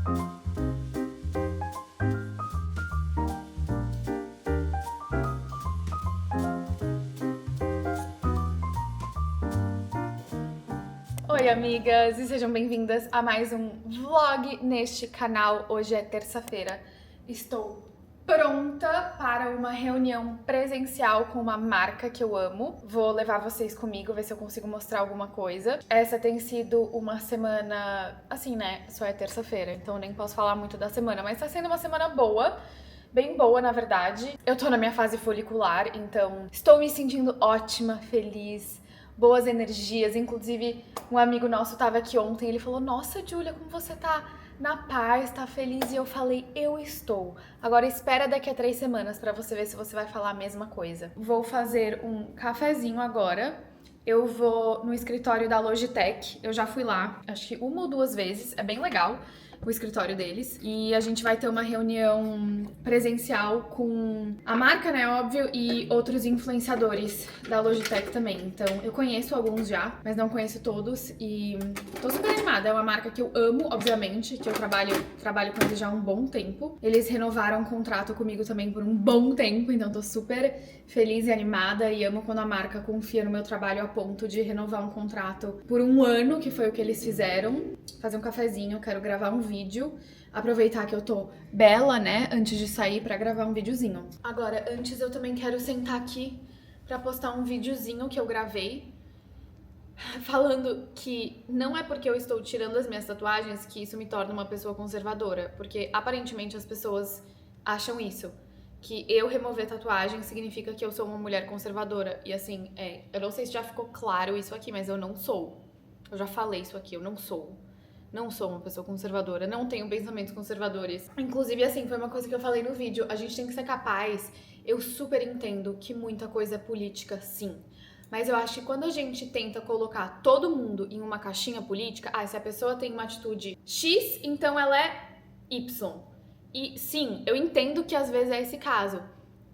Oi amigas e sejam bem-vindas a mais um vlog neste canal. Hoje é terça-feira, estou pronta para uma reunião presencial com uma marca que eu amo. Vou levar vocês comigo, ver se eu consigo mostrar alguma coisa. Essa tem sido uma semana, assim né, só é terça-feira, então nem posso falar muito da semana, mas tá sendo uma semana boa. Bem boa, na verdade. Eu tô na minha fase folicular, então estou me sentindo ótima, feliz, boas energias. Inclusive, um amigo nosso tava aqui ontem, ele falou: "Nossa, Júlia, como você tá na paz, tá feliz?" E eu falei: "Eu estou. Agora espera daqui a 3 semanas pra você ver se você vai falar a mesma coisa." Vou fazer um cafezinho agora. Eu vou no escritório da Logitech. Eu já fui lá, acho que uma ou duas vezes. É bem legal o escritório deles. E a gente vai ter uma reunião presencial com a marca, né, óbvio, e outros influenciadores da Logitech também. Então, eu conheço alguns já, mas não conheço todos e tô super animada. É uma marca que eu amo, obviamente, que eu trabalho com eles já há um bom tempo. Eles renovaram o contrato comigo também por um bom tempo, então tô super feliz e animada e amo quando a marca confia no meu trabalho a ponto de renovar um contrato por um ano, que foi o que eles fizeram. Fazer um cafezinho, quero gravar um vídeo, aproveitar que eu tô bela, né, antes de sair pra gravar um videozinho. Agora, antes eu também quero sentar aqui pra postar um videozinho que eu gravei, falando que não é porque eu estou tirando as minhas tatuagens que isso me torna uma pessoa conservadora, porque aparentemente as pessoas acham isso, que eu remover tatuagem significa que eu sou uma mulher conservadora, e assim, eu não sei se já ficou claro isso aqui, mas eu não sou. Eu já falei isso aqui, eu não sou. Não sou uma pessoa conservadora, não tenho pensamentos conservadores. Inclusive, assim, foi uma coisa que eu falei no vídeo, a gente tem que ser capaz. Eu super entendo que muita coisa é política, sim. Mas eu acho que quando a gente tenta colocar todo mundo em uma caixinha política, se a pessoa tem uma atitude X, então ela é Y. E sim, eu entendo que às vezes é esse caso,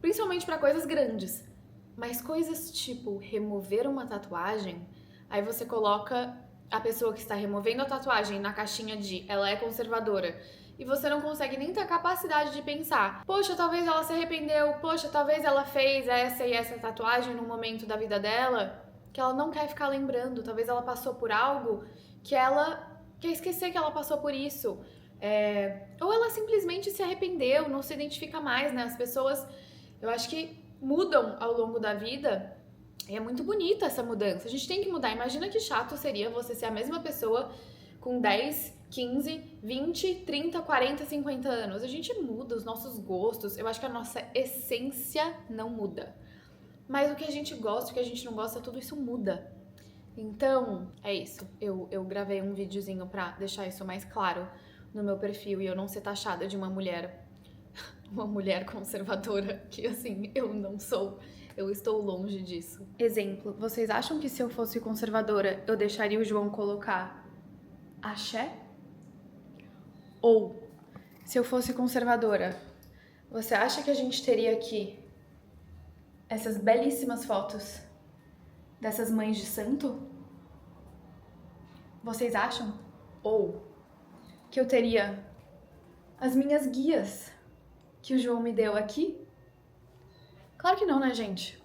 principalmente pra coisas grandes. Mas coisas tipo remover uma tatuagem, aí você coloca a pessoa que está removendo a tatuagem na caixinha de ela é conservadora e você não consegue nem ter a capacidade de pensar, poxa, talvez ela se arrependeu, poxa, talvez ela fez essa e essa tatuagem num momento da vida dela que ela não quer ficar lembrando, talvez ela passou por algo que ela quer esquecer que ela passou por isso. Ou ela simplesmente se arrependeu, não se identifica mais, né? As pessoas, eu acho que mudam ao longo da vida. E é muito bonita essa mudança. A gente tem que mudar. Imagina que chato seria você ser a mesma pessoa com 10, 15, 20, 30, 40, 50 anos. A gente muda os nossos gostos. Eu acho que a nossa essência não muda. Mas o que a gente gosta, o que a gente não gosta, tudo isso muda. Então, é isso. Eu gravei um videozinho pra deixar isso mais claro no meu perfil e eu não ser taxada de uma mulher conservadora, que assim, eu não sou. Eu estou longe disso. Exemplo, vocês acham que se eu fosse conservadora, eu deixaria o João colocar axé? Ou, se eu fosse conservadora, você acha que a gente teria aqui essas belíssimas fotos dessas mães de santo? Vocês acham? Ou que eu teria as minhas guias que o João me deu aqui? Claro que não, né, gente?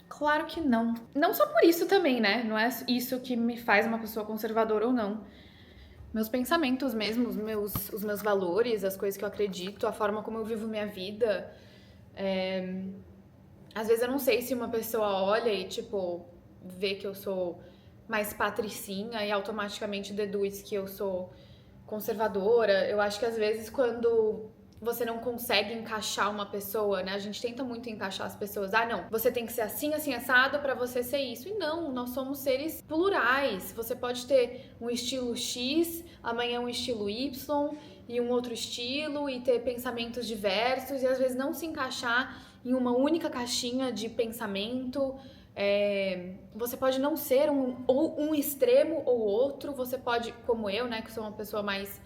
Claro que não. Não só por isso também, né? Não é isso que me faz uma pessoa conservadora ou não. Meus pensamentos mesmo, os meus valores, as coisas que eu acredito, a forma como eu vivo minha vida. Às vezes eu não sei se uma pessoa olha e, tipo, vê que eu sou mais patricinha e automaticamente deduz que eu sou conservadora. Eu acho que às vezes quando você não consegue encaixar uma pessoa, né? A gente tenta muito encaixar as pessoas. Não, você tem que ser assim, assim, assado pra você ser isso. E não, nós somos seres plurais. Você pode ter um estilo X, amanhã um estilo Y e um outro estilo e ter pensamentos diversos e às vezes não se encaixar em uma única caixinha de pensamento. Você pode não ser um extremo ou outro. Você pode, como eu, né, que sou uma pessoa mais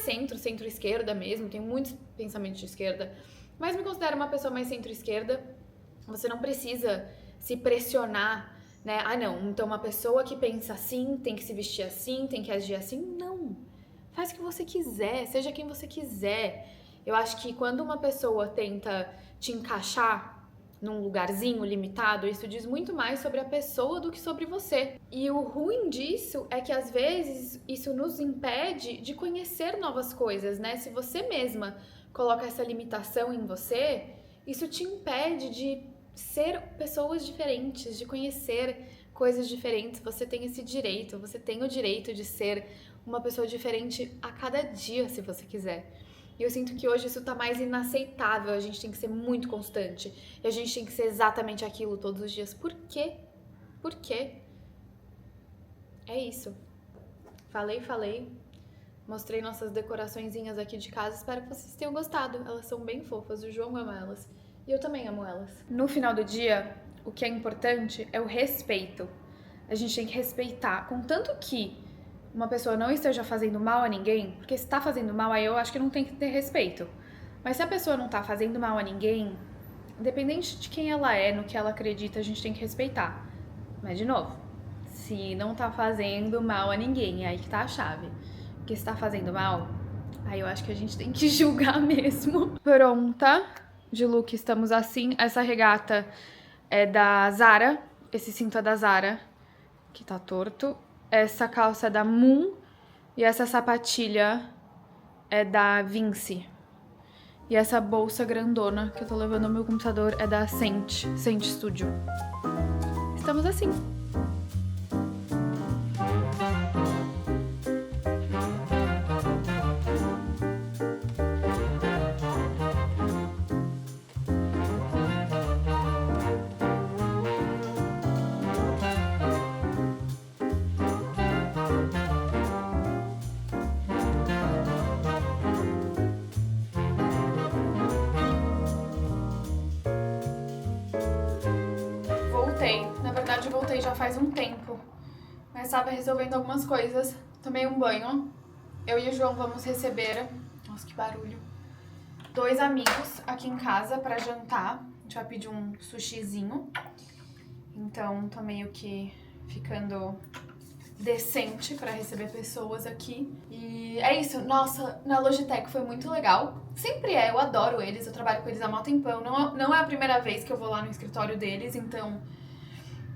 centro-esquerda mesmo, tenho muitos pensamentos de esquerda, mas me considero uma pessoa mais centro-esquerda. Você não precisa se pressionar, né? Não, então uma pessoa que pensa assim, tem que se vestir assim, tem que agir assim. Não. Faz o que você quiser, seja quem você quiser. Eu acho que quando uma pessoa tenta te encaixar num lugarzinho limitado, isso diz muito mais sobre a pessoa do que sobre você. E o ruim disso é que às vezes isso nos impede de conhecer novas coisas, né? Se você mesma coloca essa limitação em você, isso te impede de ser pessoas diferentes, de conhecer coisas diferentes. Você tem esse direito, você tem o direito de ser uma pessoa diferente a cada dia, se você quiser. E eu sinto que hoje isso tá mais inaceitável, a gente tem que ser muito constante. E a gente tem que ser exatamente aquilo todos os dias. Por quê? Por quê? É isso. Falei. Mostrei nossas decoraçõezinhas aqui de casa, espero que vocês tenham gostado. Elas são bem fofas, o João ama elas. E eu também amo elas. No final do dia, o que é importante é o respeito. A gente tem que respeitar, contanto que uma pessoa não esteja fazendo mal a ninguém, porque se tá fazendo mal, aí eu acho que não tem que ter respeito. Mas se a pessoa não tá fazendo mal a ninguém, independente de quem ela é, no que ela acredita, a gente tem que respeitar. Mas, de novo, se não tá fazendo mal a ninguém, é aí que tá a chave. Porque se tá fazendo mal, aí eu acho que a gente tem que julgar mesmo. Pronta de look, estamos assim. Essa regata é da Zara, esse cinto é da Zara, que tá torto. Essa calça é da Moon e essa sapatilha é da Vinci. E essa bolsa grandona que eu tô levando no meu computador é da Sente Studio. Estamos assim. Na verdade, eu voltei já faz um tempo, mas estava resolvendo algumas coisas. Tomei um banho. Eu e o João vamos receber, nossa, que barulho, 2 amigos aqui em casa pra jantar. A gente vai pedir um sushizinho. Então, tô meio que ficando decente pra receber pessoas aqui. E é isso. Nossa, na Logitech foi muito legal. Sempre é, eu adoro eles, eu trabalho com eles há mó tempão. Não é a primeira vez que eu vou lá no escritório deles, então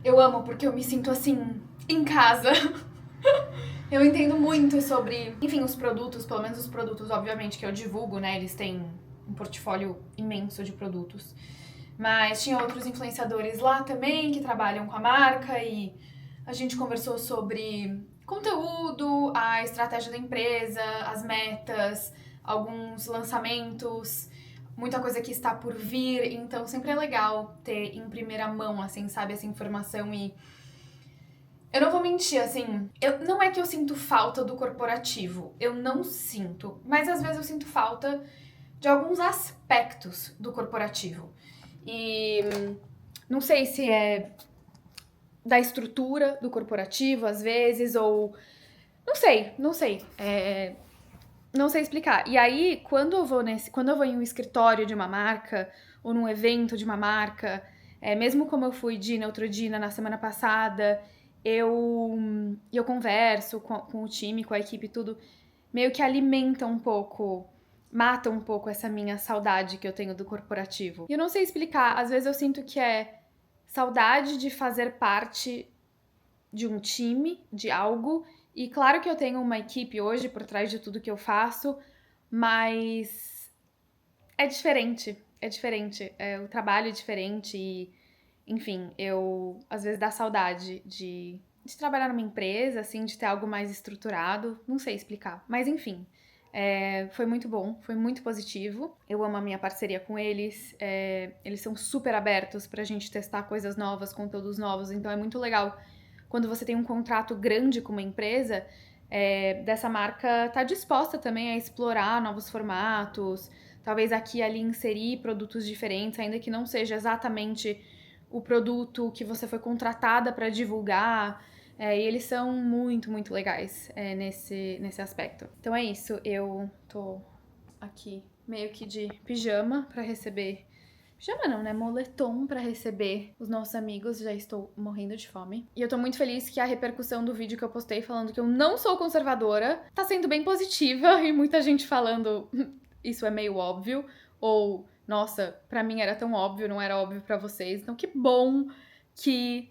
eu amo porque eu me sinto assim, em casa. Eu entendo muito sobre, enfim, os produtos, pelo menos os produtos, obviamente, que eu divulgo, né? Eles têm um portfólio imenso de produtos. Mas tinha outros influenciadores lá também que trabalham com a marca e a gente conversou sobre conteúdo, a estratégia da empresa, as metas, alguns lançamentos, muita coisa que está por vir, então sempre é legal ter em primeira mão, assim, sabe, essa informação. E eu não vou mentir, assim, não é que eu sinto falta do corporativo, eu não sinto, mas às vezes eu sinto falta de alguns aspectos do corporativo. E não sei se é da estrutura do corporativo, às vezes, ou... Não sei. Não sei explicar. E aí, quando eu vou em um escritório de uma marca, ou num evento de uma marca, mesmo como eu fui de Neutrogena na semana passada, eu converso com o time, com a equipe e tudo, meio que alimenta um pouco, mata um pouco essa minha saudade que eu tenho do corporativo. E eu não sei explicar, às vezes eu sinto que é saudade de fazer parte de um time, de algo. E claro que eu tenho uma equipe hoje por trás de tudo que eu faço, mas é diferente, o trabalho é diferente e, enfim, eu às vezes dá saudade de trabalhar numa empresa, assim, de ter algo mais estruturado, não sei explicar, mas enfim. Foi muito bom, foi muito positivo. Eu amo a minha parceria com eles. Eles são super abertos pra gente testar coisas novas, conteúdos novos, então é muito legal quando você tem um contrato grande com uma empresa, dessa marca tá disposta também a explorar novos formatos, talvez aqui e ali inserir produtos diferentes, ainda que não seja exatamente o produto que você foi contratada para divulgar. E eles são muito, muito legais nesse aspecto. Então é isso, eu tô aqui meio que de pijama para receber Pijama não, né? Moletom pra receber os nossos amigos. Já estou morrendo de fome. E eu tô muito feliz que a repercussão do vídeo que eu postei falando que eu não sou conservadora tá sendo bem positiva e muita gente falando isso é meio óbvio ou nossa, pra mim era tão óbvio, não era óbvio pra vocês. Então que bom que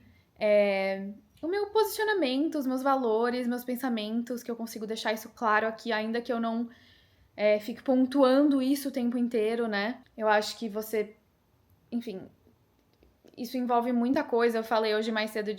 o meu posicionamento, os meus valores, meus pensamentos, que eu consigo deixar isso claro aqui, ainda que eu não fique pontuando isso o tempo inteiro, né? Eu acho que você enfim, isso envolve muita coisa. Eu falei hoje mais cedo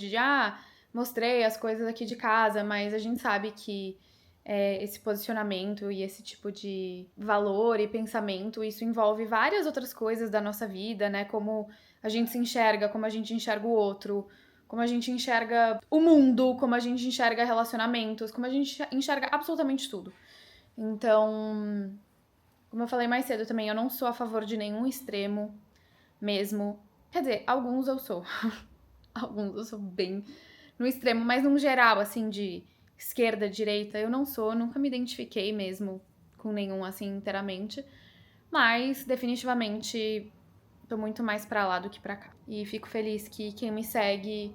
mostrei as coisas aqui de casa, mas a gente sabe que esse posicionamento e esse tipo de valor e pensamento, isso envolve várias outras coisas da nossa vida, né? Como a gente se enxerga, como a gente enxerga o outro, como a gente enxerga o mundo, como a gente enxerga relacionamentos, como a gente enxerga absolutamente tudo. Então, como eu falei mais cedo também, eu não sou a favor de nenhum extremo mesmo. Quer dizer, alguns eu sou. Alguns eu sou bem no extremo, mas num geral, assim, de esquerda, direita, eu não sou, nunca me identifiquei mesmo com nenhum, assim, inteiramente. Mas, definitivamente, tô muito mais pra lá do que pra cá. E fico feliz que quem me segue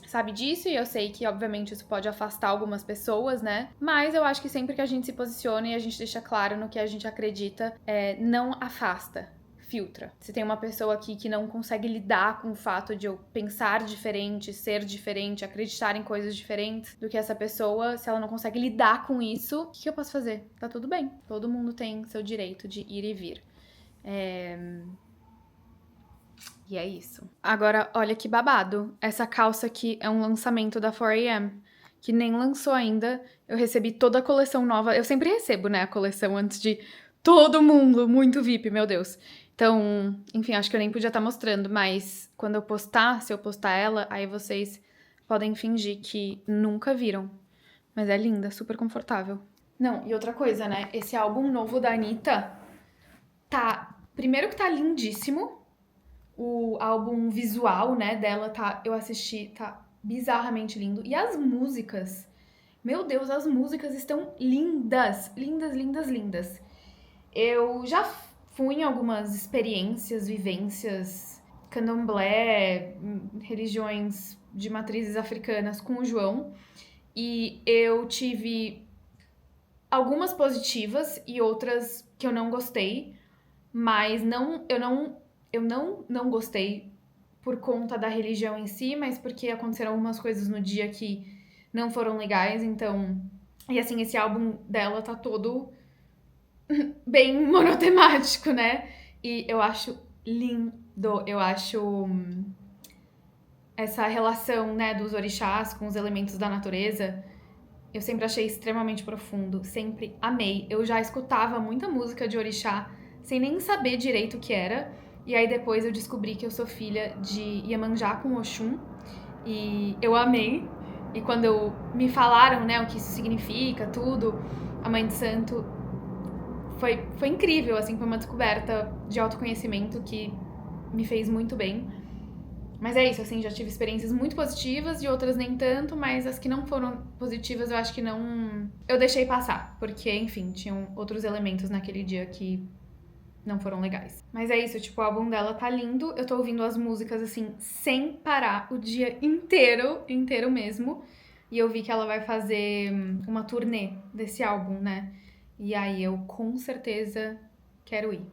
sabe disso, e eu sei que, obviamente, isso pode afastar algumas pessoas, né? Mas eu acho que sempre que a gente se posiciona e a gente deixa claro no que a gente acredita, não afasta. Filtra. Se tem uma pessoa aqui que não consegue lidar com o fato de eu pensar diferente, ser diferente, acreditar em coisas diferentes do que essa pessoa, se ela não consegue lidar com isso, o que eu posso fazer? Tá tudo bem. Todo mundo tem seu direito de ir e vir. E é isso. Agora, olha que babado. Essa calça aqui é um lançamento da 4AM, que nem lançou ainda. Eu recebi toda a coleção nova. Eu sempre recebo, né, a coleção antes de todo mundo. Muito VIP, meu Deus. Então, enfim, acho que eu nem podia estar mostrando, mas quando eu postar, se eu postar ela, aí vocês podem fingir que nunca viram. Mas é linda, super confortável. Não, e outra coisa, né? Esse álbum novo da Anitta tá. Primeiro que tá lindíssimo. O álbum visual, né, dela eu assisti, tá bizarramente lindo. E as músicas, meu Deus, as músicas estão lindas, lindas, lindas, lindas. Eu já fui em algumas experiências, vivências, candomblé, religiões de matrizes africanas com o João. E eu tive algumas positivas e outras que eu não gostei, mas eu não gostei por conta da religião em si, mas porque aconteceram algumas coisas no dia que não foram legais, então. E assim, esse álbum dela tá todo bem monotemático, né? E eu acho lindo, eu acho essa relação, né, dos orixás com os elementos da natureza. Eu sempre achei extremamente profundo, sempre amei. Eu já escutava muita música de orixá sem nem saber direito o que era. E aí depois eu descobri que eu sou filha de Iemanjá com Oxum. E eu amei. E quando me falaram, né, o que isso significa, tudo, a Mãe de Santo, foi incrível, assim, foi uma descoberta de autoconhecimento que me fez muito bem. Mas é isso, assim, já tive experiências muito positivas e outras nem tanto, mas as que não foram positivas eu acho que não. Eu deixei passar, porque, enfim, tinham outros elementos naquele dia que não foram legais. Mas é isso, tipo, o álbum dela tá lindo. Eu tô ouvindo as músicas, assim, sem parar o dia inteiro, inteiro mesmo. E eu vi que ela vai fazer uma turnê desse álbum, né? E aí eu com certeza quero ir.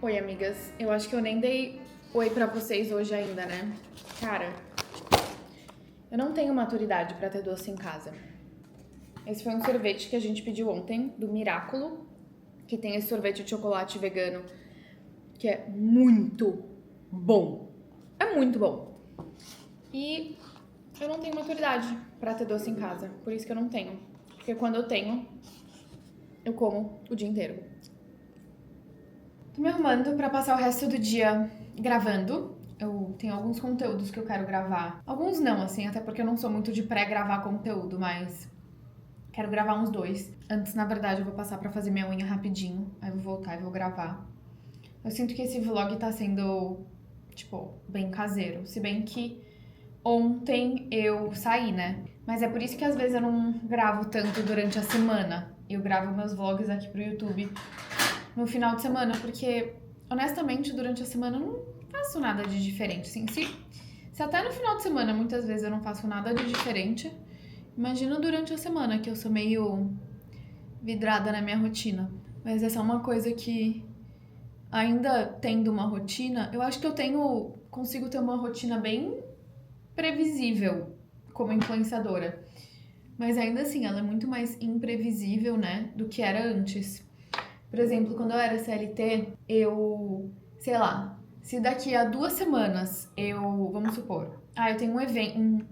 Oi, amigas. Eu acho que eu nem dei oi pra vocês hoje ainda, né? Cara, eu não tenho maturidade pra ter doce em casa. Esse foi um sorvete que a gente pediu ontem, do Miraculo, que tem esse sorvete de chocolate vegano, que é muito bom. É muito bom. E eu não tenho maturidade pra ter doce em casa, por isso que eu não tenho. Porque quando eu tenho, eu como o dia inteiro. Tô me arrumando pra passar o resto do dia gravando. Eu tenho alguns conteúdos que eu quero gravar. Alguns não, assim, até porque eu não sou muito de pré-gravar conteúdo, mas quero gravar uns 2. Antes, na verdade, eu vou passar pra fazer minha unha rapidinho. Aí eu vou voltar e vou gravar. Eu sinto que esse vlog tá sendo, tipo, bem caseiro. Se bem que ontem eu saí, né? Mas é por isso que às vezes eu não gravo tanto durante a semana. Eu gravo meus vlogs aqui pro YouTube no final de semana, porque, honestamente, durante a semana eu não faço nada de diferente. Assim, se até no final de semana, muitas vezes, eu não faço nada de diferente, imagina durante a semana, que eu sou meio vidrada na minha rotina. Mas essa é uma coisa que, ainda tendo uma rotina, eu acho que consigo ter uma rotina bem previsível como influenciadora. Mas ainda assim, ela é muito mais imprevisível, né, do que era antes. Por exemplo, quando eu era CLT, sei lá, se daqui a 2 semanas vamos supor, eu tenho um evento,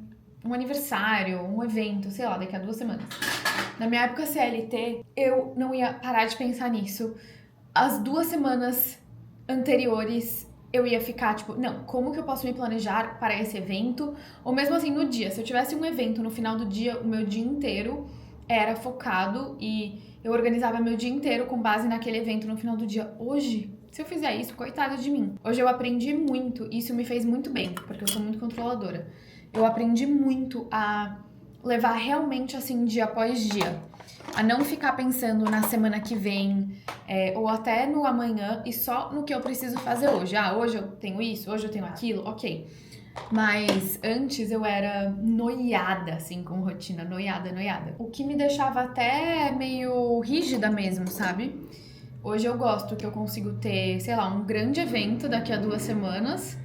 um aniversário, um evento, sei lá, daqui a 2 semanas. Na minha época CLT, eu não ia parar de pensar nisso. As 2 semanas anteriores, eu ia ficar, tipo, não, como que eu posso me planejar para esse evento? Ou mesmo assim, no dia, se eu tivesse um evento no final do dia, o meu dia inteiro era focado e eu organizava meu dia inteiro com base naquele evento no final do dia. Hoje, se eu fizer isso, coitada de mim. Hoje eu aprendi muito, e isso me fez muito bem, porque eu sou muito controladora. Eu aprendi muito a levar realmente assim, dia após dia. A não ficar pensando na semana que vem, ou até no amanhã, e só no que eu preciso fazer hoje. Hoje eu tenho isso, hoje eu tenho aquilo, ok. Mas antes eu era noiada, assim, com rotina, noiada. O que me deixava até meio rígida mesmo, sabe? Hoje eu gosto que eu consigo ter, sei lá, um grande evento daqui a 2 semanas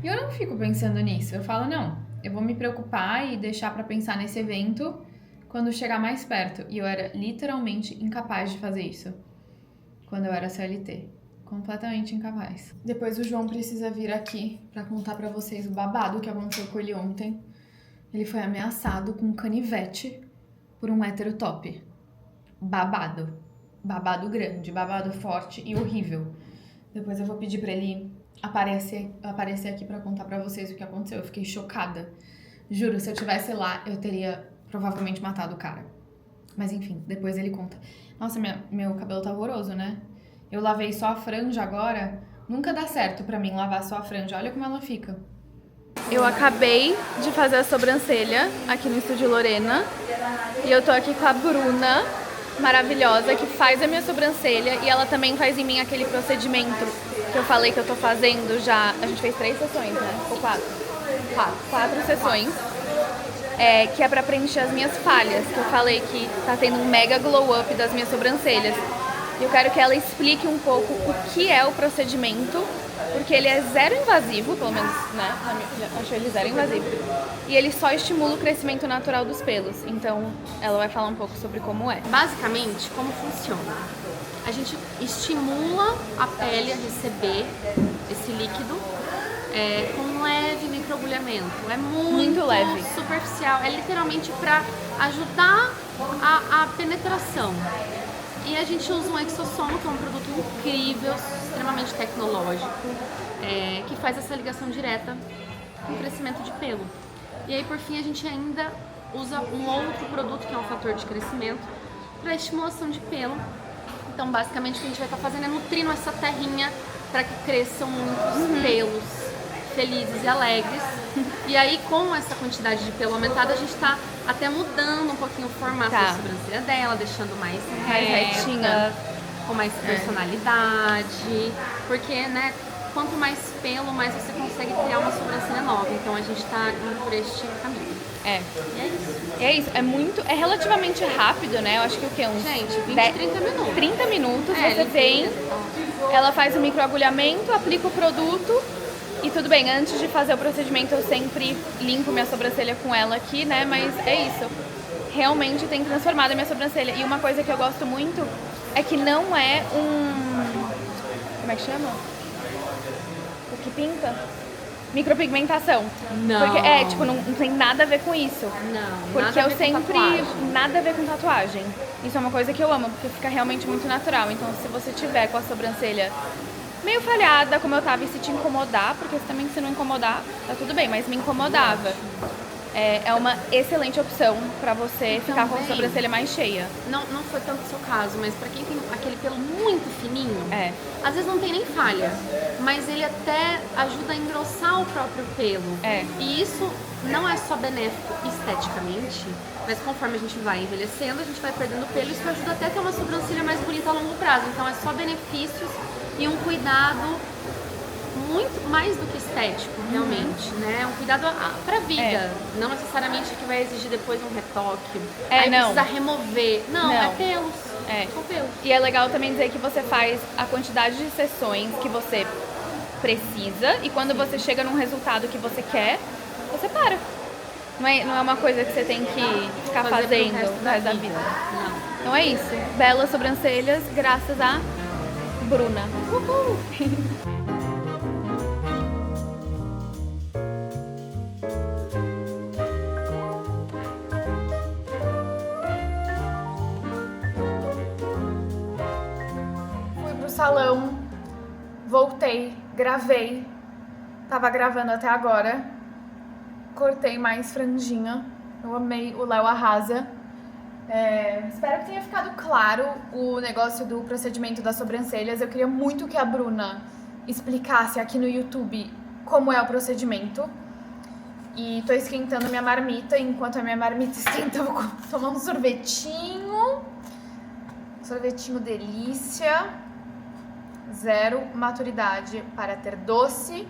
e eu não fico pensando nisso. Eu falo, não, eu vou me preocupar e deixar pra pensar nesse evento quando chegar mais perto. E eu era literalmente incapaz de fazer isso quando eu era CLT. Completamente incapaz. Depois o João precisa vir aqui pra contar pra vocês o babado que aconteceu com ele ontem. Ele foi ameaçado com um canivete por um hétero top. Babado. Babado grande, babado forte e horrível. Depois eu vou pedir pra ele aparecer aqui pra contar pra vocês o que aconteceu. Eu fiquei chocada. Juro, se eu tivesse lá, eu teria provavelmente matado o cara. Mas enfim, depois ele conta. Nossa, meu cabelo tá horroroso, né? Eu lavei só a franja agora. Nunca dá certo pra mim lavar só a franja. Olha como ela fica. Eu acabei de fazer a sobrancelha aqui no Estúdio Lorena. E eu tô aqui com a Bruna, maravilhosa, que faz a minha sobrancelha. E ela também faz em mim aquele procedimento que eu falei que eu tô fazendo já. A gente fez 3 sessões, né? Ou 4? 4 sessões. Que é pra preencher as minhas falhas. Que eu falei que tá tendo um mega glow up das minhas sobrancelhas. Eu quero que ela explique um pouco o que é o procedimento, porque ele é zero invasivo, pelo menos, né? Eu acho ele zero invasivo. E ele só estimula o crescimento natural dos pelos. Então, ela vai falar um pouco sobre como é. Basicamente, como funciona? A gente estimula a pele a receber esse líquido com um leve microagulhamento. É muito leve, superficial. É literalmente para ajudar a penetração. E a gente usa um exossomo, que é um produto incrível, extremamente tecnológico, que faz essa ligação direta com o crescimento de pelo. E aí, por fim, a gente ainda usa um outro produto que é um fator de crescimento para estimulação de pelo. Então, basicamente, o que a gente vai estar fazendo é nutrindo essa terrinha para que cresçam muitos pelos felizes e alegres. E aí, com essa quantidade de pelo aumentada, a gente tá até mudando um pouquinho o formato da sobrancelha dela, deixando mais retinha, com mais personalidade. Porque, né, quanto mais pelo, mais você consegue criar uma sobrancelha nova. Então, a gente tá indo por este caminho. E é isso. É isso, é relativamente rápido, né? Eu acho que o quê? Uns Gente, 20, 30 minutos. 30 minutos, você vem, ela faz o microagulhamento, aplica o produto e tudo bem. Antes de fazer o procedimento eu sempre limpo minha sobrancelha com ela aqui, né? Mas é isso, realmente tem transformado a minha sobrancelha. E uma coisa que eu gosto muito é que não é como é que chama? O que pinta? Micropigmentação. Não. Porque tipo, não tem nada a ver com isso. Não. Porque eu sempre. Nada a ver com tatuagem. Isso é uma coisa que eu amo, porque fica realmente muito natural. Então, se você tiver com a sobrancelha meio falhada, como eu tava, e se te incomodar, porque também se não incomodar, tá tudo bem, mas me incomodava. É uma excelente opção pra você ficar com a sobrancelha mais cheia. Não foi tanto o seu caso, mas pra quem tem aquele pelo muito fininho, às vezes não tem nem falha, mas ele até ajuda a engrossar o próprio pelo. E isso não é só benéfico esteticamente, mas conforme a gente vai envelhecendo, a gente vai perdendo pelo, isso ajuda até a ter uma sobrancelha mais bonita a longo prazo. Então é só benefícios e um cuidado muito mais do que estético, realmente, né? Um cuidado pra vida. Não necessariamente que vai exigir depois um retoque. Aí precisa remover. Não, é pelos. São pelos. E é legal também dizer que você faz a quantidade de sessões que você precisa e quando você chega num resultado que você quer, você para. Não é uma coisa que você tem que ficar fazendo o resto da vida. Não. Então é isso. Belas sobrancelhas graças a Bruna. Uhul! Salão, voltei, gravei, tava gravando até agora, cortei mais franjinha, eu amei o Léo Arrasa. Espero que tenha ficado claro o negócio do procedimento das sobrancelhas. Eu queria muito que a Bruna explicasse aqui no YouTube como é o procedimento. E tô esquentando minha marmita, enquanto a minha marmita esquenta eu vou tomar um sorvetinho. Sorvetinho delícia. 0 maturidade para ter doce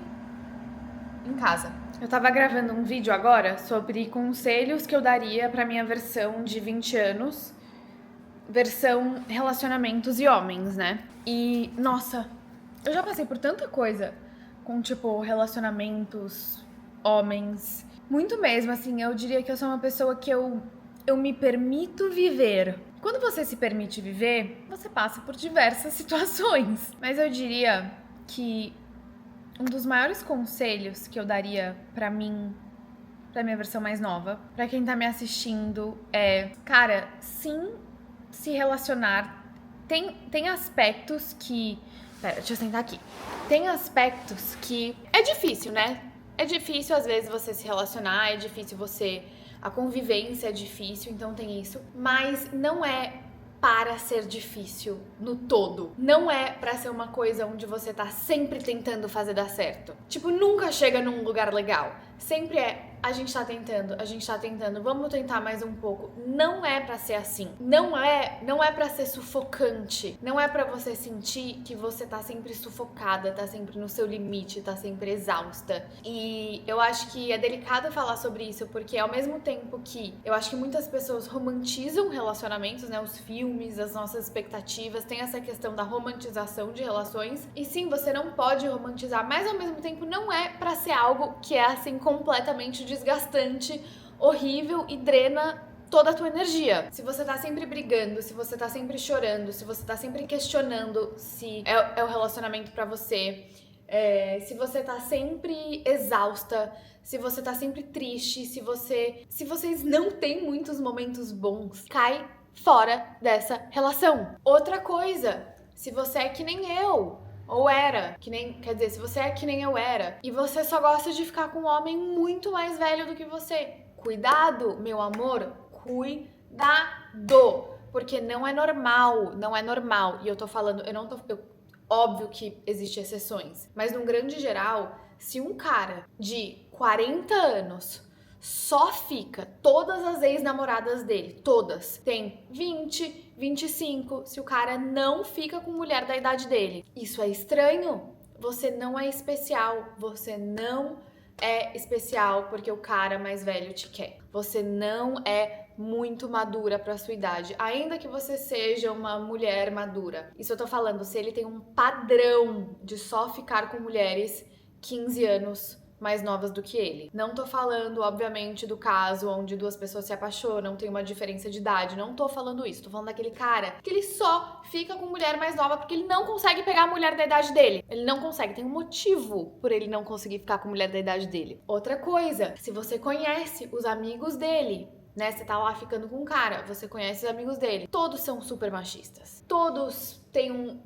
em casa. Eu tava gravando um vídeo agora sobre conselhos que eu daria pra minha versão de 20 anos, versão relacionamentos e homens, né? E, nossa, eu já passei por tanta coisa com, tipo, relacionamentos, homens, muito mesmo, assim, eu diria que eu sou uma pessoa que eu me permito viver. Quando você se permite viver, você passa por diversas situações. Mas eu diria que um dos maiores conselhos que eu daria pra mim, pra minha versão mais nova, pra quem tá me assistindo, cara, sim, se relacionar. Tem aspectos que... Pera, deixa eu sentar aqui. Tem aspectos que... É difícil, né? É difícil, às vezes, você se relacionar, é difícil você... A convivência é difícil, então tem isso. Mas não é para ser difícil no todo. Não é pra ser uma coisa onde você tá sempre tentando fazer dar certo. Tipo, nunca chega num lugar legal. Sempre a gente tá tentando, vamos tentar mais um pouco. Não é pra ser assim. Não é pra ser sufocante. Não é pra você sentir que você tá sempre sufocada, tá sempre no seu limite, tá sempre exausta. E eu acho que é delicado falar sobre isso, porque ao mesmo tempo que eu acho que muitas pessoas romantizam relacionamentos, né? Os filmes, as nossas expectativas, tem essa questão da romantização de relações. E sim, você não pode romantizar, mas ao mesmo tempo não é pra ser algo que é assim completamente desgastante, horrível e drena toda a tua energia. Se você tá sempre brigando, se você tá sempre chorando, se você tá sempre questionando se é o relacionamento pra você, se você tá sempre exausta, se você tá sempre triste, se vocês não têm muitos momentos bons, cai fora dessa relação. Outra coisa, se você é que nem eu, ou era, se você é que nem eu era, e você só gosta de ficar com um homem muito mais velho do que você, Cuidado, meu amor, cuidado. Porque não é normal. E eu tô falando, óbvio que existem exceções, mas no grande geral, se um cara de 40 anos só fica, todas as ex-namoradas dele, todas, tem 20, 25, se o cara não fica com mulher da idade dele, isso é estranho. Você não é especial, você não é especial porque o cara mais velho te quer. Você não é muito madura pra sua idade, ainda que você seja uma mulher madura. Isso eu tô falando, se ele tem um padrão de só ficar com mulheres 15 anos mais novas do que ele. Não tô falando, obviamente, do caso onde duas pessoas se apaixonam, tem uma diferença de idade. Não tô falando isso. Tô falando daquele cara que ele só fica com mulher mais nova porque ele não consegue pegar a mulher da idade dele. Ele não consegue. Tem um motivo por ele não conseguir ficar com mulher da idade dele. Outra coisa, se você conhece os amigos dele, né? Você tá lá ficando com um cara, você conhece os amigos dele. Todos são super machistas. Todos têm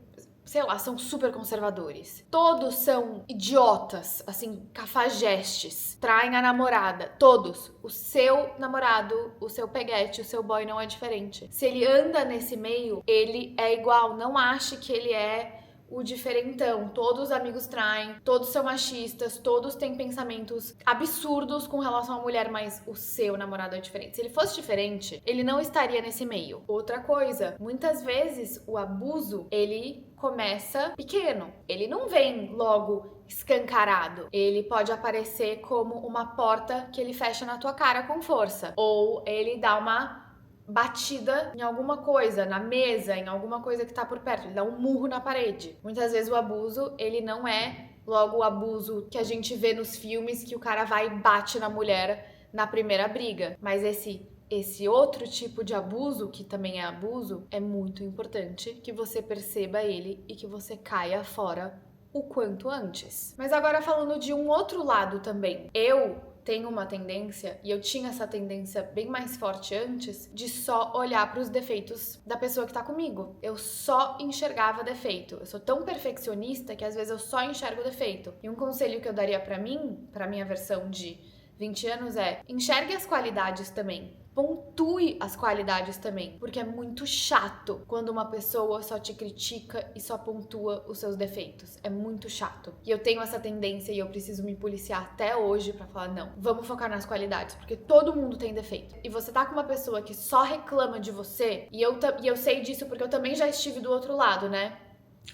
sei lá, são super conservadores. Todos são idiotas, assim, cafajestes. Traem a namorada. Todos. O seu namorado, o seu peguete, o seu boy não é diferente. Se ele anda nesse meio, ele é igual. Não ache que ele é o diferentão. Todos os amigos traem, todos são machistas, todos têm pensamentos absurdos com relação à mulher, mas o seu namorado é diferente. Se ele fosse diferente, ele não estaria nesse meio. Outra coisa, muitas vezes o abuso, ele começa pequeno. Ele não vem logo escancarado. Ele pode aparecer como uma porta que ele fecha na tua cara com força. Ou ele dá uma batida em alguma coisa, na mesa, em alguma coisa que tá por perto. Ele dá um murro na parede. Muitas vezes o abuso, ele não é logo o abuso que a gente vê nos filmes, que o cara vai e bate na mulher na primeira briga. Mas esse outro tipo de abuso, que também é abuso, é muito importante que você perceba ele e que você caia fora o quanto antes. Mas agora falando de um outro lado também. Eu tenho uma tendência, e eu tinha essa tendência bem mais forte antes, de só olhar para os defeitos da pessoa que tá comigo. Eu só enxergava defeito. Eu sou tão perfeccionista que às vezes eu só enxergo defeito. E um conselho que eu daria pra mim, pra minha versão de 20 anos é: enxergue as qualidades também. Pontue as qualidades também, porque é muito chato quando uma pessoa só te critica e só pontua os seus defeitos. É muito chato. E eu tenho essa tendência e eu preciso me policiar até hoje pra falar: não, vamos focar nas qualidades, porque todo mundo tem defeito. E você tá com uma pessoa que só reclama de você, e eu sei disso porque eu também já estive do outro lado, né?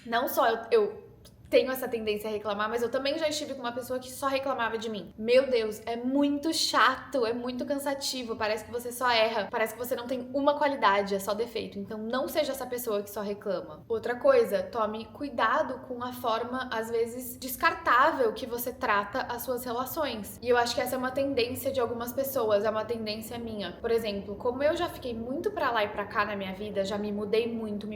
Não só eu tenho essa tendência a reclamar, mas eu também já estive com uma pessoa que só reclamava de mim. Meu Deus, é muito chato, é muito cansativo, parece que você só erra, parece que você não tem uma qualidade, é só defeito. Então não seja essa pessoa que só reclama. Outra coisa, tome cuidado com a forma, às vezes, descartável que você trata as suas relações. E eu acho que essa é uma tendência de algumas pessoas, é uma tendência minha. Por exemplo, como eu já fiquei muito pra lá e pra cá na minha vida, já me mudei muito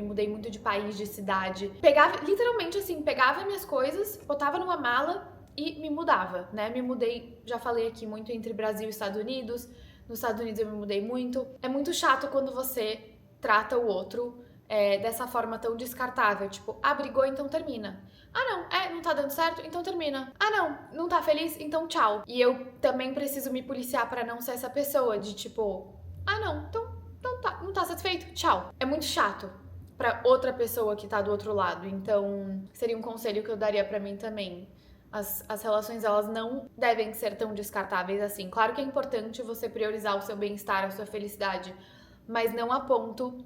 de país, de cidade, pegava, literalmente assim, pegava minhas coisas, botava numa mala e me mudava, né? Me mudei, já falei aqui, muito entre Brasil e Estados Unidos. Nos Estados Unidos eu me mudei muito. É muito chato quando você trata o outro dessa forma tão descartável. Tipo, brigou, então termina. Não tá dando certo, então termina. Não tá feliz, então tchau. E eu também preciso me policiar pra não ser essa pessoa de tipo, não tá satisfeito, tchau. É muito chato pra outra pessoa que tá do outro lado. Então, seria um conselho que eu daria pra mim também. As relações, elas não devem ser tão descartáveis assim. Claro que é importante você priorizar o seu bem-estar, a sua felicidade, mas não a ponto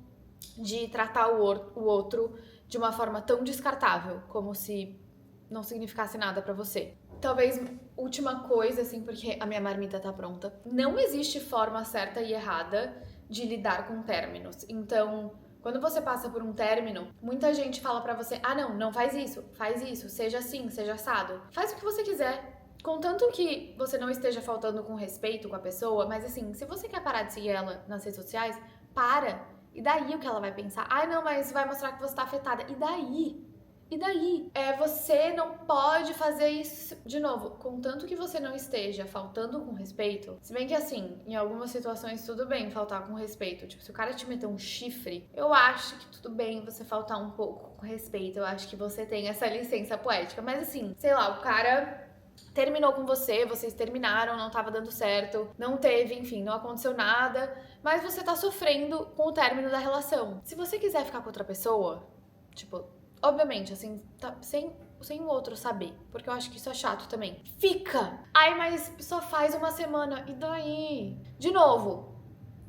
de tratar o outro de uma forma tão descartável, como se não significasse nada pra você. Talvez última coisa, assim, porque a minha marmita tá pronta. Não existe forma certa e errada de lidar com términos. Então, quando você passa por um término, muita gente fala pra você: não faz isso, seja assim, seja assado. Faz o que você quiser. Contanto que você não esteja faltando com respeito com a pessoa, mas assim, se você quer parar de seguir ela nas redes sociais, para. E daí o que ela vai pensar? Mas vai mostrar que você tá afetada. E daí? E daí? Você não pode fazer isso de novo. Contanto que você não esteja faltando com respeito. Se bem que assim, em algumas situações tudo bem faltar com respeito. Tipo, se o cara te meter um chifre, eu acho que tudo bem você faltar um pouco com respeito. Eu acho que você tem essa licença poética. Mas assim, sei lá, o cara terminou com você, vocês terminaram, não tava dando certo, não teve, enfim, não aconteceu nada, mas você tá sofrendo com o término da relação. Se você quiser ficar com outra pessoa, tipo, obviamente, assim, tá, sem o outro saber, porque eu acho que isso é chato também. Fica! Ai, mas só faz uma semana, e daí? De novo,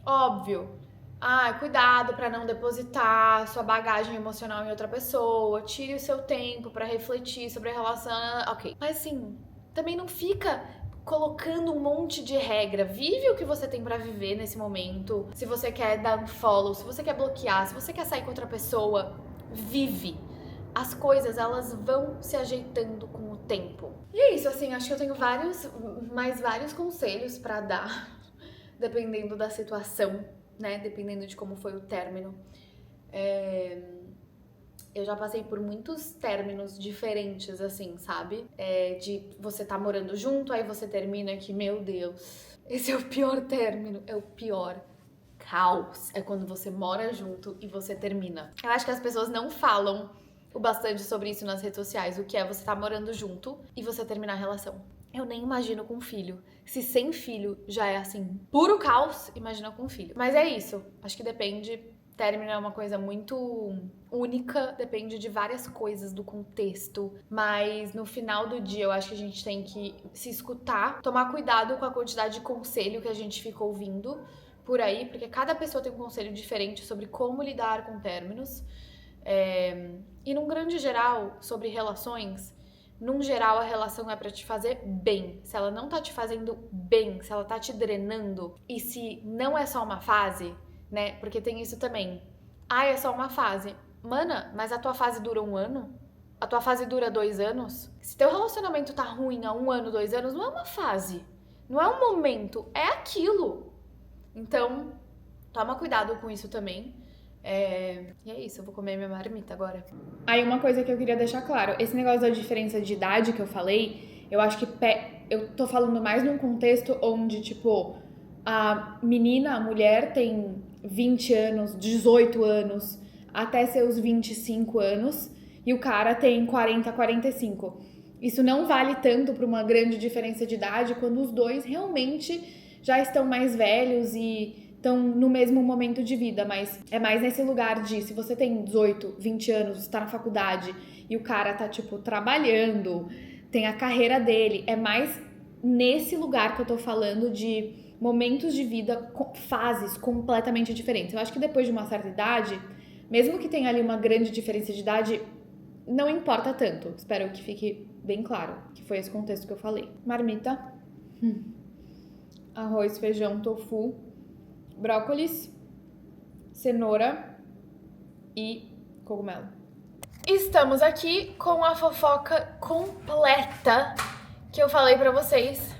óbvio. Ah, cuidado pra não depositar sua bagagem emocional em outra pessoa, tire o seu tempo pra refletir sobre a relação, ok. Mas assim, também não fica colocando um monte de regra. Vive o que você tem pra viver nesse momento. Se você quer dar um follow, se você quer bloquear, se você quer sair com outra pessoa, vive. As coisas, elas vão se ajeitando com o tempo. E é isso, assim, acho que eu tenho vários conselhos pra dar, dependendo da situação, né? Dependendo de como foi o término. Eu já passei por muitos términos diferentes, assim, sabe? De você tá morando junto, aí você termina que, meu Deus, esse é o pior término, é o pior caos. É quando você mora junto e você termina. Eu acho que as pessoas não falam o bastante sobre isso nas redes sociais, o que é você tá morando junto e você terminar a relação. Eu nem imagino com filho. Se sem filho já é assim, puro caos, imagina com filho. Mas é isso, acho que depende. Término é uma coisa muito única, depende de várias coisas do contexto, mas no final do dia eu acho que a gente tem que se escutar, tomar cuidado com a quantidade de conselho que a gente fica ouvindo por aí, porque cada pessoa tem um conselho diferente sobre como lidar com términos. E num grande geral, sobre relações, num geral a relação é pra te fazer bem. Se ela não tá te fazendo bem, se ela tá te drenando, e se não é só uma fase, né? Porque tem isso também. Ah, é só uma fase. Mana, mas a tua fase dura 1 ano? A tua fase dura 2 anos? Se teu relacionamento tá ruim há 1 ano, 2 anos, não é uma fase. Não é um momento, é aquilo. Então, toma cuidado com isso também. E é isso, eu vou comer minha marmita agora. Aí uma coisa que eu queria deixar claro, esse negócio da diferença de idade que eu falei, eu acho que eu tô falando mais num contexto onde, tipo, a menina, a mulher tem 20 anos, 18 anos, até seus 25 anos, e o cara tem 40, 45. Isso não vale tanto para uma grande diferença de idade quando os dois realmente já estão mais velhos e estão no mesmo momento de vida, mas é mais nesse lugar de, se você tem 18, 20 anos, está na faculdade e o cara tá, tipo, trabalhando, tem a carreira dele, é mais nesse lugar que eu tô falando de momentos de vida, fases completamente diferentes. Eu acho que depois de uma certa idade, mesmo que tenha ali uma grande diferença de idade, não importa tanto. Espero que fique bem claro que foi esse contexto que eu falei. Marmita, arroz, feijão, tofu, brócolis, cenoura e cogumelo. Estamos aqui com a fofoca completa que eu falei pra vocês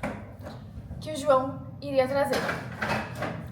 que o João iria trazer.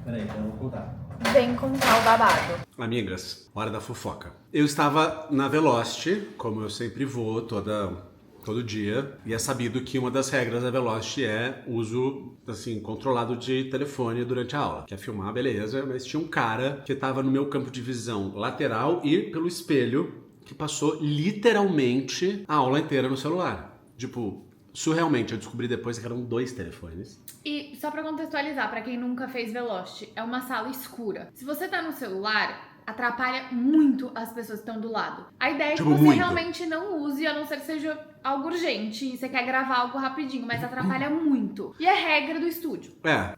Peraí, eu vou contar. Vem contar o babado. Amigas, hora da fofoca. Eu estava na Velocity, como eu sempre vou, todo dia, e é sabido que uma das regras da Velocity é uso, assim, controlado de telefone durante a aula. Quer filmar, beleza, mas tinha um cara que estava no meu campo de visão lateral e pelo espelho, que passou literalmente a aula inteira no celular. Tipo, surrealmente, eu descobri depois que eram 2 telefones. E só pra contextualizar, pra quem nunca fez Velocity, é uma sala escura. Se você tá no celular, atrapalha muito as pessoas que estão do lado. A ideia é que você realmente não use, a não ser que seja algo urgente e você quer gravar algo rapidinho, mas atrapalha muito. E é regra do estúdio.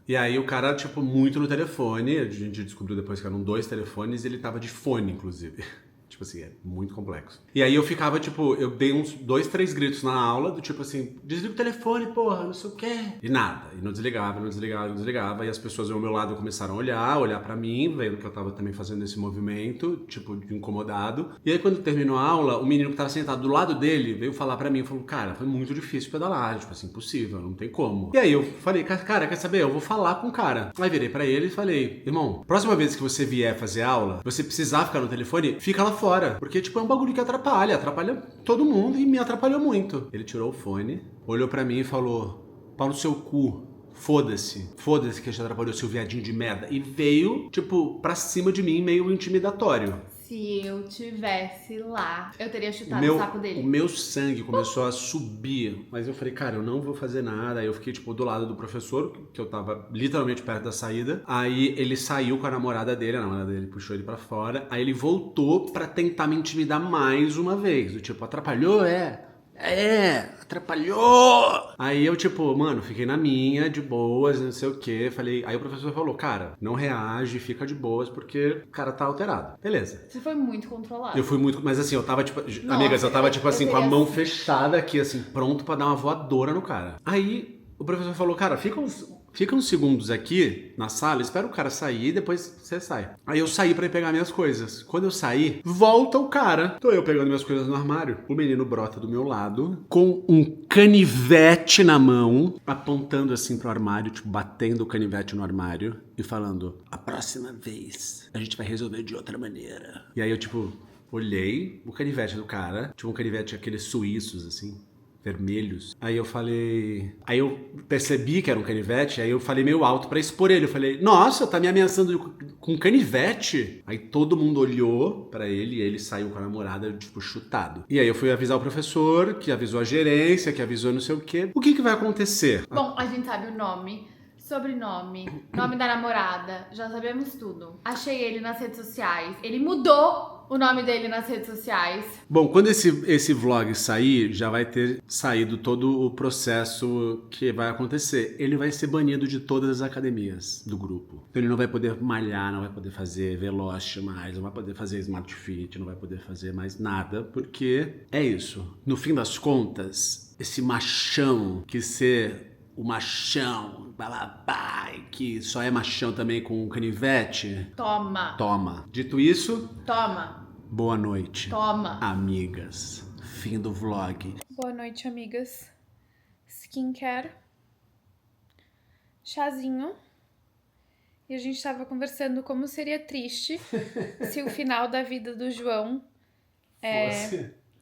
E aí o cara, tipo, muito no telefone, a gente descobriu depois que eram 2 telefones e ele tava de fone, inclusive. Tipo assim, é muito complexo. E aí eu ficava, tipo, eu dei uns 2, 3 gritos na aula, do tipo assim, desliga o telefone, porra, não sei o quê. E nada. E não desligava. E as pessoas ao meu lado começaram a olhar pra mim, vendo que eu tava também fazendo esse movimento, tipo, de incomodado. E aí quando terminou a aula, o menino que tava sentado do lado dele veio falar pra mim, falou, cara, foi muito difícil pedalar, tipo assim, impossível, não tem como. E aí eu falei, cara, quer saber? Eu vou falar com o cara. Aí virei pra ele e falei, irmão, próxima vez que você vier fazer aula, você precisar ficar no telefone, fica lá fora. Porque, tipo, é um bagulho que atrapalha todo mundo e me atrapalhou muito. Ele tirou o fone, olhou pra mim e falou, pau no seu cu, foda-se que te atrapalhou, seu viadinho de merda. E veio, tipo, pra cima de mim, meio intimidatório. Se eu tivesse lá, eu teria chutado o saco dele. O meu sangue começou a subir, mas eu falei, cara, eu não vou fazer nada. Aí eu fiquei, tipo, do lado do professor, que eu tava literalmente perto da saída. Aí ele saiu com a namorada dele puxou ele pra fora. Aí ele voltou pra tentar me intimidar mais uma vez. Do tipo, atrapalhou, atrapalhou! Aí eu, tipo, mano, fiquei na minha, de boas, não sei o que. Falei, aí o professor falou, cara, não reage, fica de boas, porque o cara tá alterado. Beleza. Você foi muito controlado. Eu fui muito, mas assim, eu tava, tipo, amigas, eu tava, tipo assim, com a mão fechada aqui, assim, pronto pra dar uma voadora no cara. Aí o professor falou, cara, fica uns segundos aqui na sala, espera o cara sair e depois você sai. Aí eu saí pra ir pegar minhas coisas. Quando eu saí, volta o cara. Tô eu pegando minhas coisas no armário. O menino brota do meu lado, com um canivete na mão, apontando assim pro armário, tipo, batendo o canivete no armário e falando, a próxima vez a gente vai resolver de outra maneira. E aí eu, tipo, olhei o canivete do cara, tipo um canivete aqueles suíços, assim, vermelhos. Aí eu percebi que era um canivete, aí eu falei meio alto pra expor ele. Eu falei, nossa, tá me ameaçando com canivete? Aí todo mundo olhou pra ele e ele saiu com a namorada, tipo, chutado. E aí eu fui avisar o professor, que avisou a gerência, que avisou não sei o quê. O que vai acontecer? Bom, a gente sabe o nome, sobrenome, nome da namorada, já sabemos tudo. Achei ele nas redes sociais, ele mudou o nome dele nas redes sociais. Bom, quando esse vlog sair, já vai ter saído todo o processo que vai acontecer. Ele vai ser banido de todas as academias do grupo. Então ele não vai poder malhar, não vai poder fazer Veloci mais, não vai poder fazer Smart Fit, não vai poder fazer mais nada, porque é isso. No fim das contas, esse machão que ser o machão, bababá, que só é machão também com um canivete. Toma. Dito isso, toma. Boa noite. Toma. Amigas. Fim do vlog. Boa noite, amigas. Skincare. Chazinho. E a gente tava conversando como seria triste se o final da vida do João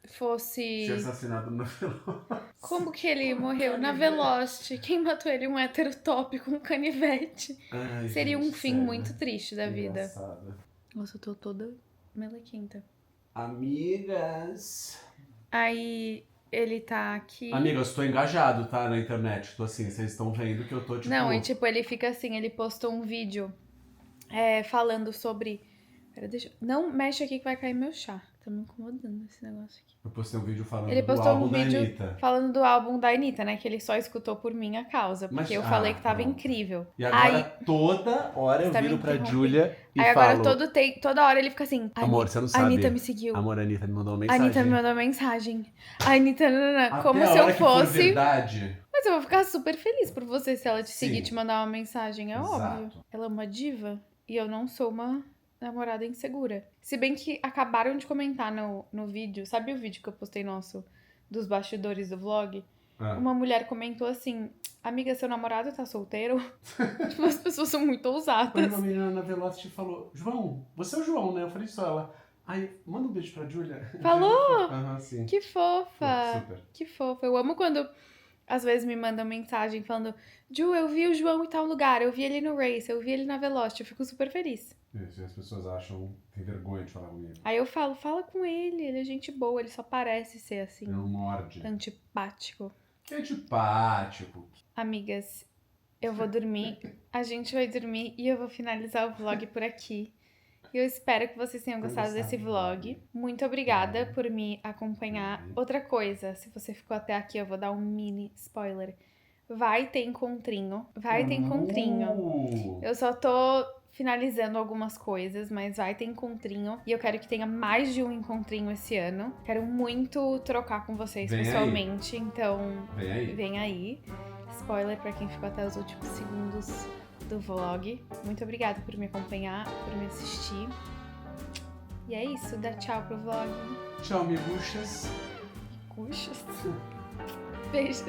fosse... Ser assassinado na Veloci. Como que ele morreu? Na Veloci. Quem matou ele? Um hétero top com um canivete. Ai, seria gente, um fim sério. muito triste da vida. Engraçado. Nossa, eu tô toda melequenta. Amigas. Aí ele tá aqui... Amigas, tô engajado, tá? Na internet. Tô assim, vocês estão vendo que eu tô tipo... Não, e tipo, ele fica assim, ele postou um vídeo falando sobre... Pera, não mexe aqui que vai cair meu chá. Tá me incomodando esse negócio aqui. Eu postei um vídeo falando Ele do postou álbum um vídeo da Anitta. falando do álbum da Anitta, né? Que ele só escutou por minha causa. Porque eu falei que tava incrível. E agora aí, toda hora eu tá viro me pra interrompendo. Júlia e aí falo... agora toda hora ele fica assim... Amor, você não sabe. A Anitta me seguiu. Amor, a Anitta me mandou uma A mensagem. Anitta me mandou mensagem. A Anitta... Até como a se hora eu que for fosse... verdade. Mas eu vou ficar super feliz por você se ela te Sim. seguir e te mandar uma mensagem. É Exato. óbvio. Ela é uma diva. E eu não sou uma namorada insegura. Se bem que acabaram de comentar no vídeo. Sabe o vídeo que eu postei nosso dos bastidores do vlog? Uma mulher comentou assim: amiga, seu namorado tá solteiro? Tipo, as pessoas são muito ousadas. Quando uma menina na Veloci falou, João, você é o João, né? Eu falei só, ela... Ai, manda um beijo pra Júlia. Falou? Aham, sim. Que fofa. Super. Que fofa. Eu amo quando às vezes me mandam mensagem falando: Ju, eu vi o João em tal lugar, eu vi ele no Race, eu vi ele na Veloci. Eu fico super feliz. Isso, e as pessoas acham, tem vergonha de falar comigo. Aí eu fala com ele é gente boa, ele só parece ser assim, Não morde. antipático. Que antipático. Amigas, eu vou dormir, a gente vai dormir e eu vou finalizar o vlog por aqui. E eu espero que vocês tenham gostado desse vlog. Muito obrigada por me acompanhar. Outra coisa, se você ficou até aqui, eu vou dar um mini spoiler. Vai ter encontrinho. Eu só tô finalizando algumas coisas, mas vai ter encontrinho. E eu quero que tenha mais de um encontrinho esse ano. Quero muito trocar com vocês pessoalmente. Então, vem aí. Spoiler pra quem ficou até os últimos segundos do vlog. Muito obrigada por me acompanhar, por me assistir. E é isso, dá tchau pro vlog. Tchau, miguxas. Miguxas. Beijos.